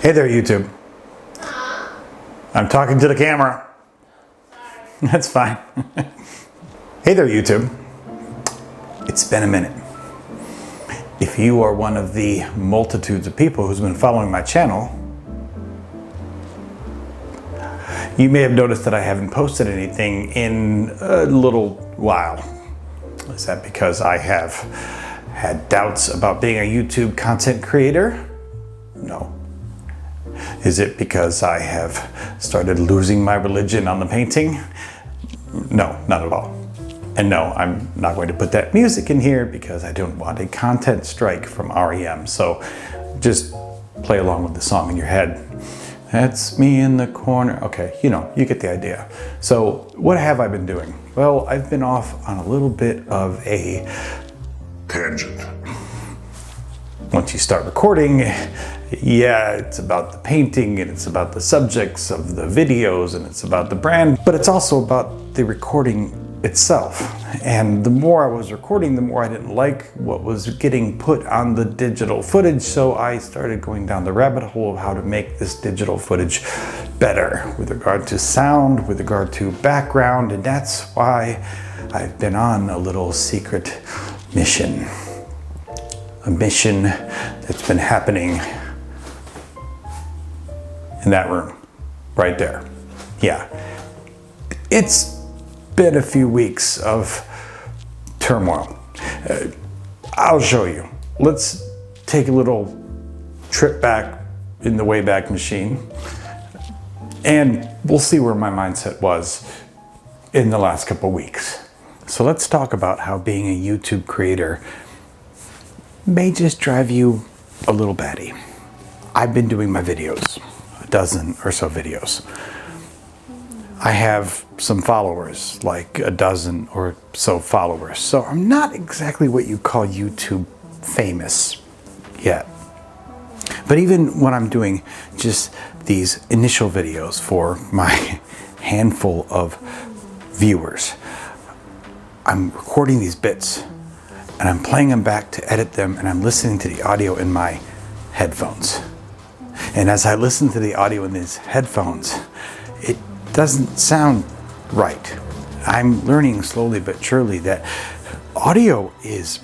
Hey there, YouTube. I'm talking to the camera. That's fine. Hey there, YouTube. It's been a minute. If you are one of the multitudes of people who's been following my channel, you may have noticed that I haven't posted anything in a little while. Is that because I have had doubts about being a YouTube content creator? No. Is it because I have started losing my religion on the painting? No, not at all. And no, I'm not going to put that music in here because I don't want a content strike from REM. So just play along with the song in your head. That's me in the corner. Okay, you get the idea. So what have I been doing? Well, I've been off on a little bit of a tangent. Once you start recording, yeah, it's about the painting and it's about the subjects of the videos and it's about the brand, but it's also about the recording itself. And the more I was recording, the more I didn't like what was getting put on the digital footage. So I started going down the rabbit hole of how to make this digital footage better with regard to sound, with regard to background. And that's why I've been on a little secret mission. A mission that's been happening in that room, right there. Yeah, it's been a few weeks of turmoil. I'll show you. Let's take a little trip back in the Wayback Machine and we'll see where my mindset was in the last couple weeks. So let's talk about how being a YouTube creator may just drive you a little batty. I've been doing my videos, a dozen or so videos. I have some followers, like a dozen or so followers. So I'm not exactly what you call YouTube famous yet. But even when I'm doing just these initial videos for my handful of viewers, I'm recording these bits and I'm playing them back to edit them and I'm listening to the audio in my headphones. And as I listen to the audio in these headphones, it doesn't sound right. I'm learning slowly but surely that audio is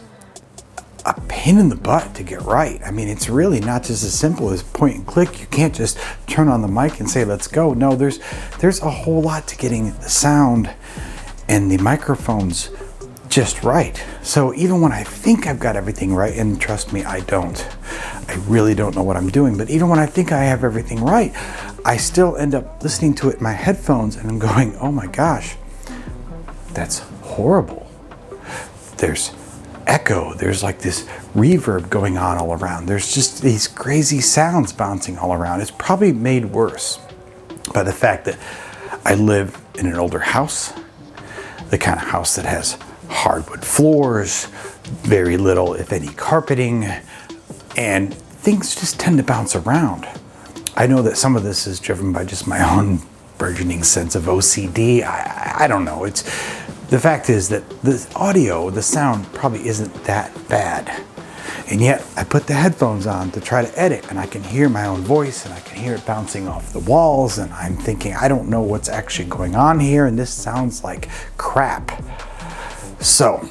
a pain in the butt to get right. I mean, it's really not just as simple as point and click. You can't just turn on the mic and say, let's go. No, there's a whole lot to getting the sound and the microphones just right. So even when I think I've got everything right, and trust me, I don't. I really don't know what I'm doing, but even when I think I have everything right, I still end up listening to it in my headphones and I'm going, oh my gosh, that's horrible. There's echo, there's like this reverb going on all around. There's just these crazy sounds bouncing all around. It's probably made worse by the fact that I live in an older house, the kind of house that has hardwood floors, very little, if any, carpeting, and things just tend to bounce around. I know that some of this is driven by just my own burgeoning sense of OCD. I don't know. The fact is that the audio, the sound probably isn't that bad. And yet I put the headphones on to try to edit and I can hear my own voice and I can hear it bouncing off the walls and I'm thinking, I don't know what's actually going on here and this sounds like crap. So,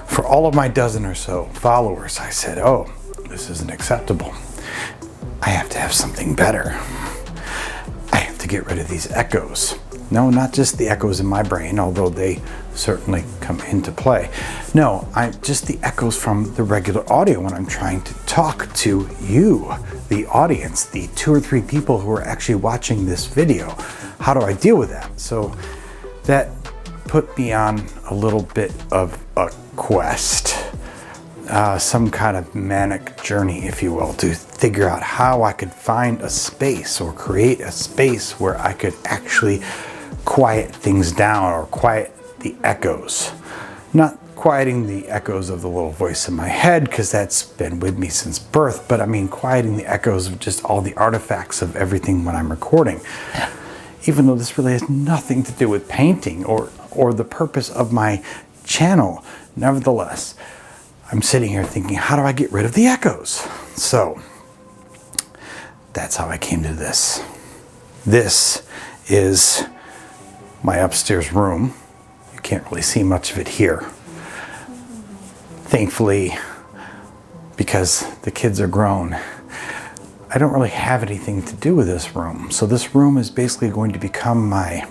for all of my dozen or so followers, I said, oh, this isn't acceptable. I have to have something better. I have to get rid of these echoes. No, not just the echoes in my brain, although they certainly come into play. No, just the echoes from the regular audio when I'm trying to talk to you, the audience, the 2 or 3 people who are actually watching this video. How do I deal with that? So that put me on a little bit of a quest, some kind of manic journey, if you will, to figure out how I could find a space or create a space where I could actually quiet things down or quiet the echoes. Not quieting the echoes of the little voice in my head, because that's been with me since birth, but I mean quieting the echoes of just all the artifacts of everything when I'm recording. Even though this really has nothing to do with painting or the purpose of my channel, nevertheless, I'm sitting here thinking, how do I get rid of the echoes? So that's how I came to this. This is my upstairs room. You can't really see much of it here. Thankfully, because the kids are grown, I don't really have anything to do with this room. So this room is basically going to become my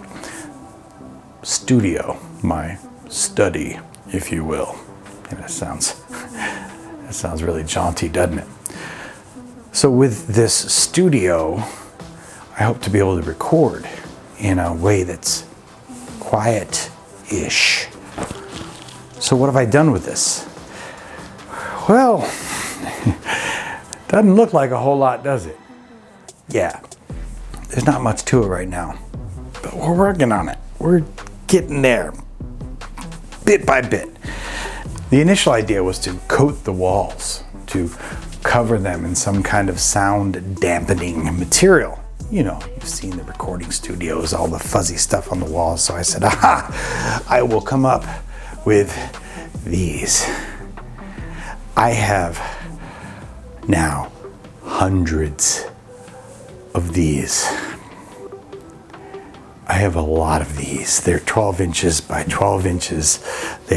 studio, my study, if you will. And that sounds really jaunty, doesn't it? So with this studio, I hope to be able to record in a way that's quiet-ish. So what have I done with this? Well, doesn't look like a whole lot, does it? Yeah, there's not much to it right now, but we're working on it. We're getting there, bit by bit. The initial idea was to coat the walls, to cover them in some kind of sound dampening material. You know, you've seen the recording studios, all the fuzzy stuff on the walls. So I said, aha, I will come up with these. I have now hundreds of these. I have a lot of these. They're 12 inches by 12 inches. They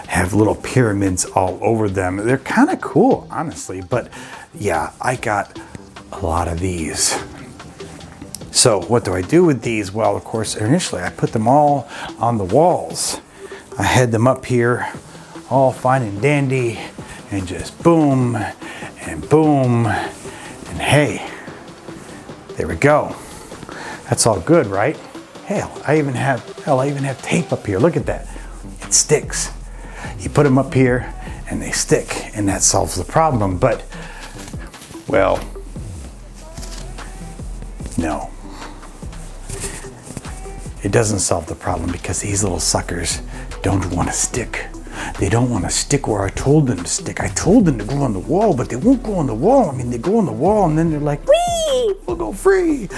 have little pyramids all over them. They're kind of cool, honestly. But yeah, I got a lot of these. So what do I do with these? Well, of course, initially I put them all on the walls. I had them up here, all fine and dandy, and just boom, and boom, and hey, there we go. That's all good, right? Hell, I even have tape up here. Look at that. It sticks. You put them up here and they stick, and that solves the problem. But, well, no. It doesn't solve the problem because these little suckers don't want to stick. They don't want to stick where I told them to stick. I told them to go on the wall, but they won't go on the wall. I mean, they go on the wall and then they're like, wee, we'll go free.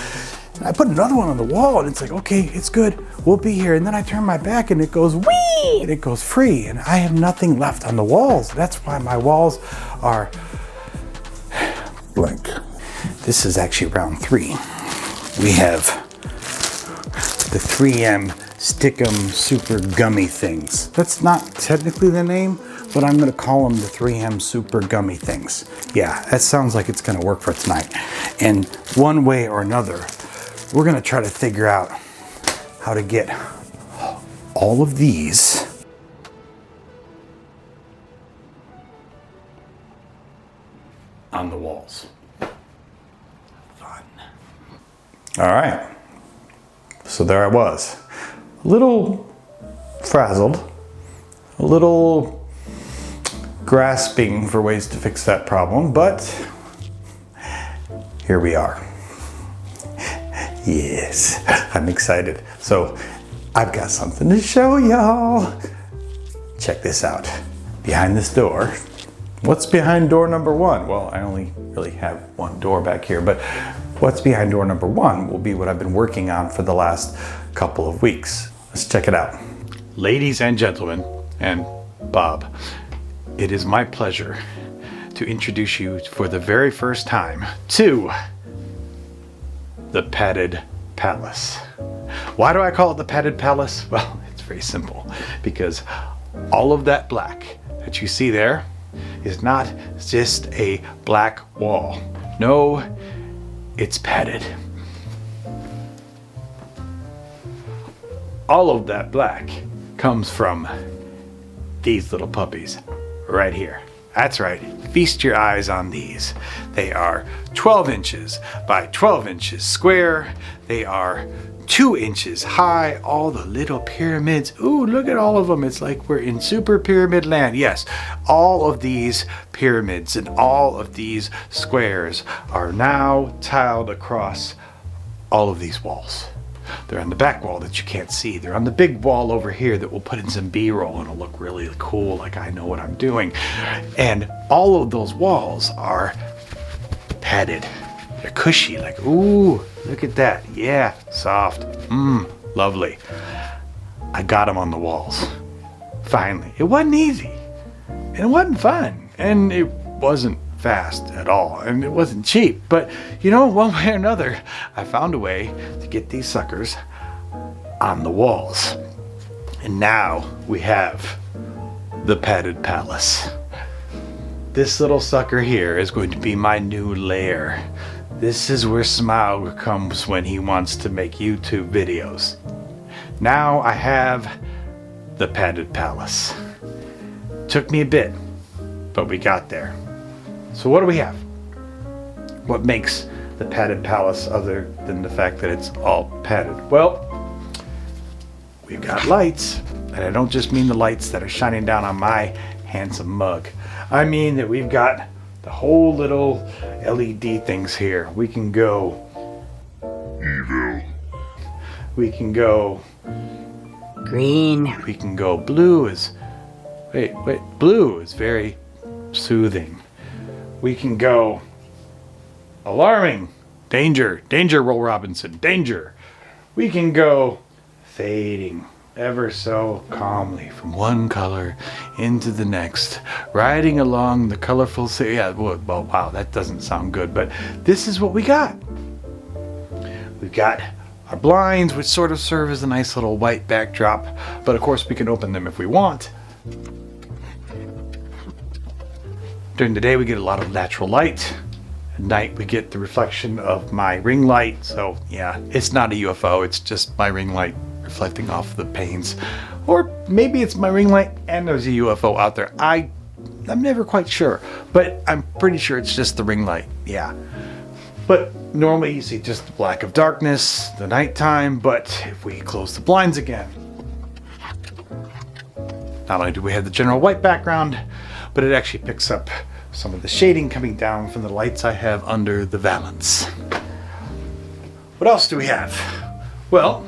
And I put another one on the wall and it's like, okay, it's good, we'll be here. And then I turn my back and it goes wee, and it goes free. And I have nothing left on the walls. That's why my walls are blank. This is actually round 3. We have the 3M Stickum Super Gummy things. That's not technically the name, but I'm gonna call them the 3M Super Gummy things. Yeah, that sounds like it's gonna work for tonight. And one way or another, we're gonna try to figure out how to get all of these on the walls. Fun. All right, so there I was. A little frazzled, a little grasping for ways to fix that problem, but here we are. Yes, I'm excited. So I've got something to show y'all. Check this out. Behind this door, what's behind door number 1? Well, I only really have one door back here, but what's behind door number 1 will be what I've been working on for the last couple of weeks. Let's check it out. Ladies and gentlemen, and Bob, it is my pleasure to introduce you for the very first time to the Padded Palace. Why do I call it the Padded Palace? Well, it's very simple, because all of that black that you see there is not just a black wall. No, it's padded. All of that black comes from these little puppies right here. That's right, feast your eyes on these. They are 12 inches by 12 inches square. They are 2 inches high, all the little pyramids. Ooh, look at all of them. It's like we're in super pyramid land. Yes, all of these pyramids and all of these squares are now tiled across all of these walls. They're on the back wall that you can't see. They're on the big wall over here that we'll put in some B-roll and it'll look really cool, like I know what I'm doing. And all of those walls are padded. They're cushy, like, ooh, look at that. Yeah, soft. Lovely. I got them on the walls. Finally. It wasn't easy. And it wasn't fun. And it wasn't fast at all, and it wasn't cheap. But you know, one way or another, I found a way to get these suckers on the walls. And now we have the padded palace. This little sucker here is going to be my new lair. This is where Smaug comes when he wants to make YouTube videos. Now I have the padded palace. Took me a bit, but we got there. So what do we have? What makes the padded palace other than the fact that it's all padded? Well, we've got lights, and I don't just mean the lights that are shining down on my handsome mug. I mean that we've got the whole little LED things here. We can go evil. We can go green. We can go blue is blue is very soothing. We can go alarming. Danger, Will Robinson, danger. We can go fading ever so calmly from one color into the next, riding along the colorful well, wow, that doesn't sound good, but this is what we got. We've got our blinds, which sort of serve as a nice little white backdrop, but of course we can open them if we want. During the day we get a lot of natural light. At night we get the reflection of my ring light. So yeah, it's not a UFO, it's just my ring light reflecting off the panes. Or maybe it's my ring light and there's a UFO out there. I'm never quite sure, but I'm pretty sure it's just the ring light. Yeah. But normally you see just the black of darkness, the nighttime, but if we close the blinds again, not only do we have the general white background, but it actually picks up some of the shading coming down from the lights I have under the valance. What else do we have? Well,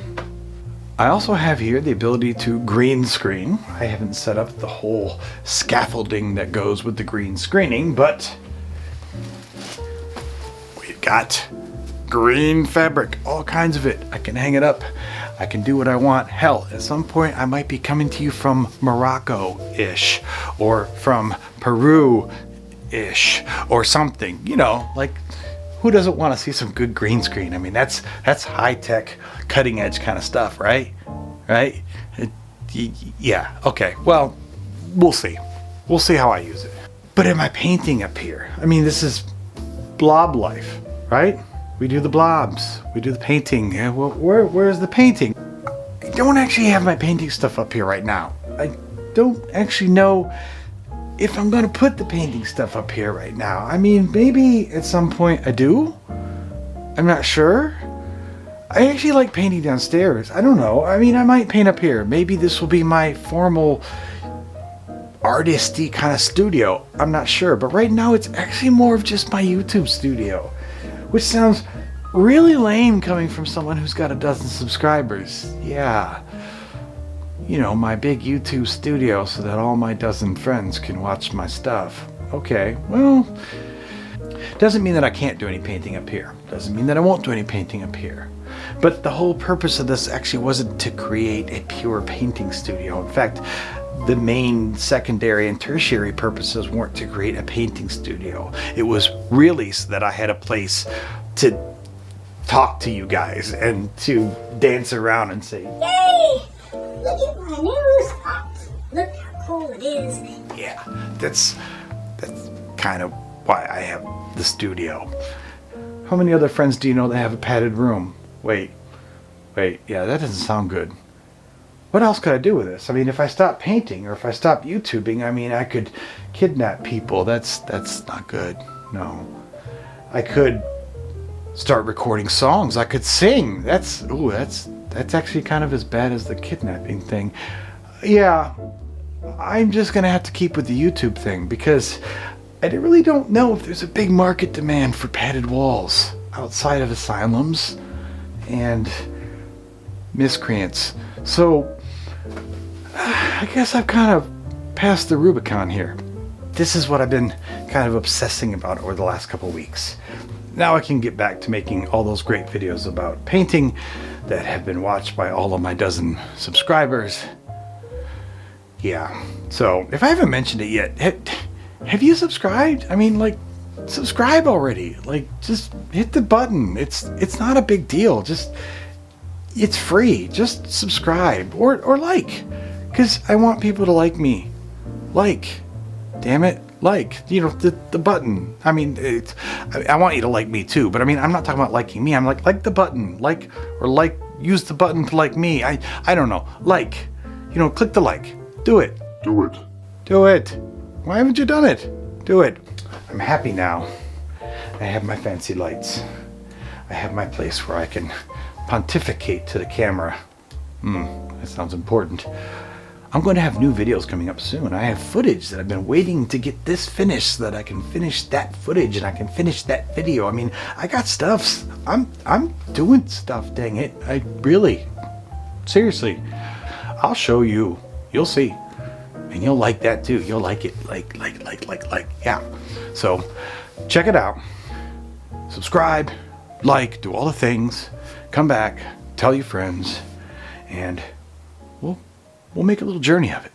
I also have here the ability to green screen. I haven't set up the whole scaffolding that goes with the green screening, but we've got green fabric, all kinds of it. I can hang it up. I can do what I want. Hell, at some point I might be coming to you from Morocco-ish, or from Peru-ish, or something. You know, like, who doesn't want to see some good green screen? I mean, that's high-tech, cutting-edge kind of stuff, right? Right? Yeah, okay. Well, we'll see. We'll see how I use it. But am I painting up here? I mean, this is blob life, right? We do the blobs. We do the painting. Yeah, well, where's the painting? I don't actually have my painting stuff up here right now. I don't actually know if I'm going to put the painting stuff up here right now. I mean, maybe at some point I do. I'm not sure. I actually like painting downstairs. I don't know. I mean, I might paint up here. Maybe this will be my formal artisty kind of studio. I'm not sure. But right now it's actually more of just my YouTube studio. Which sounds really lame coming from someone who's got 12 subscribers. Yeah. You know, my big YouTube studio so that all my 12 friends can watch my stuff. Okay, well, doesn't mean that I can't do any painting up here. Doesn't mean that I won't do any painting up here. But the whole purpose of this actually wasn't to create a pure painting studio. In fact, the main secondary and tertiary purposes weren't to create a painting studio. It was really so that I had a place to talk to you guys and to dance around and say, Yay! Look at my new spot. Look how cool it is. Yeah, that's kind of why I have the studio. How many other friends do you know that have a padded room? Wait, yeah, that doesn't sound good. What else could I do with this? I mean, if I stop painting or if I stop YouTubing, I mean, I could kidnap people. That's not good. No. I could start recording songs. I could sing. That's actually kind of as bad as the kidnapping thing. Yeah, I'm just gonna have to keep with the YouTube thing because I really don't know if there's a big market demand for padded walls outside of asylums and miscreants. So I guess I've kind of passed the Rubicon here. This is what I've been kind of obsessing about over the last couple weeks. Now I can get back to making all those great videos about painting that have been watched by all of my 12 subscribers. Yeah, so if I haven't mentioned it yet, have you subscribed? I mean, like, subscribe already. Like, just hit the button. It's not a big deal. Just, it's free. Just subscribe or like, because I want people to like me. Like, damn it, like, you know, the button. I mean, I want you to like me too, but I mean, I'm not talking about liking me. I'm like the button, like, or like, use the button to like me. I don't know, like, you know, click the like. Do it. Do it. Do it. Why haven't you done it? Do it. I'm happy now. I have my fancy lights. I have my place where I can pontificate to the camera. That sounds important. I'm going to have new videos coming up soon. I have footage that I've been waiting to get this finished so that I can finish that footage and I can finish that video. I mean, I got stuff. I'm doing stuff, dang it. I really, seriously, I'll show you. You'll see. And you'll like that too. You'll like it. Like. Yeah. So check it out. Subscribe, like, do all the things. Come back, tell your friends, and we'll make a little journey of it.